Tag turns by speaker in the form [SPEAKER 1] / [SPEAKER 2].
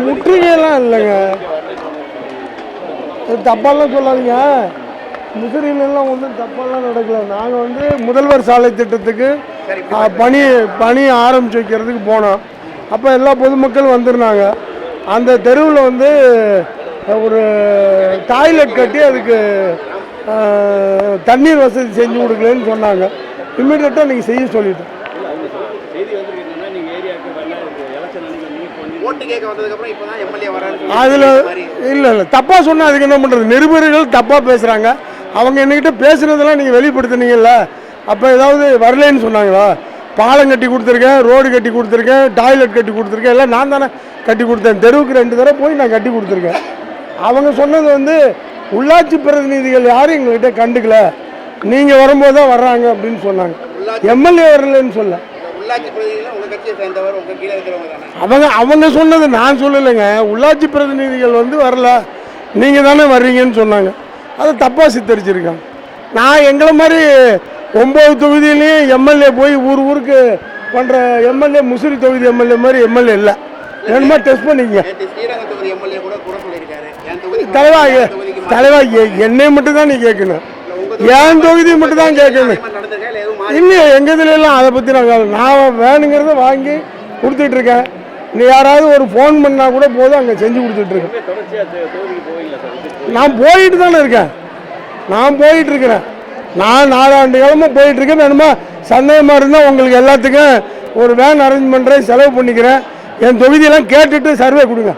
[SPEAKER 1] முற்றுகையெல்லாம் இல்லைங்க, தப்பாலாம் சொல்லாதீங்க. முசிறியிலெல்லாம் ஒன்றும் தப்பாலாம் நடக்கல. நாங்கள் வந்து முதல்வர் சாலை திட்டத்துக்கு பணி ஆரம்பித்து வைக்கிறதுக்கு போனோம். அப்போ எல்லா பொதுமக்களும் வந்திருந்தாங்க. அந்த தெருவில் வந்து ஒரு டாய்லெட் கட்டி அதுக்கு தண்ணீர் வசதி செஞ்சு கொடுக்கலன்னு சொன்னாங்க. இம்மிடியட்டாக நீங்கள் செய்ய சொல்லிட்டேன். அதில் இல்லை தப்பாக சொன்னால் அதுக்கு என்ன பண்ணுறது? நிருபர்கள் தப்பாக பேசுகிறாங்க. அவங்க என்கிட்ட பேசுனதெல்லாம் நீங்கள் வெளிப்படுத்தினீங்கல்ல, அப்போ ஏதாவது வரலன்னு சொன்னாங்களா? பாலம் கட்டி கொடுத்துருக்கேன், ரோடு கட்டி கொடுத்துருக்கேன், டாய்லெட் கட்டி கொடுத்துருக்கேன், எல்லாம் நான் தானே கட்டி கொடுத்தேன். தெருவுக்கு 2 தடவை போய் நான் கட்டி கொடுத்துருக்கேன். அவங்க சொன்னது வந்து உள்ளாட்சி பிரதிநிதிகள் யாரும் எங்கள்கிட்ட கண்டுக்கல, நீங்கள் வரும்போது தான் வர்றாங்க அப்படின்னு சொன்னாங்க. எம்எல்ஏ வரலன்னு சொல்ல. அவங்க சொன்னது நான் சொல்லலைங்க. உள்ளாட்சி பிரதிநிதிகள் வந்து வரல, நீங்கள் தானே வர்றீங்கன்னு சொன்னாங்க. அதை தப்பாக சித்தரிச்சிருக்காங்க. நான் எங்களை மாதிரி 9 தொகுதியிலையும் எம்எல்ஏ போய் ஊருக்கு பண்ணுற எம்எல்ஏ முசிறி தொகுதி எம்எல்ஏ மாதிரி எம்எல்ஏ இல்லை. வேணுமா டெஸ்ட் பண்ணிக்கங்க. தலைவா என்னை மட்டும் தான் நீ கேட்கணும், என் தொகுதி மட்டும் தான் கேட்கணும். இல்லையா எங்கள் இதுலாம் அதை பற்றி நான் வேணுங்கிறத வாங்கி கொடுத்துட்ருக்கேன். நீ யாராவது ஒரு ஃபோன் பண்ணால் கூட போதும், அங்கே செஞ்சு கொடுத்துட்ருக்கேன். நான் போயிட்டு தானே இருக்கேன், நான் போயிட்டுருக்கிறேன். நான் 4 ஆண்டு காலமாக போயிட்டுருக்கேன். வேணுமா சந்தேகமாக இருந்தால் உங்களுக்கு எல்லாத்துக்கும் ஒரு வேன் அரேஞ்ச் பண்ணுறேன், செலவு பண்ணிக்கிறேன். என் தொகுதியெல்லாம் கேட்டுட்டு சர்வே கொடுங்க.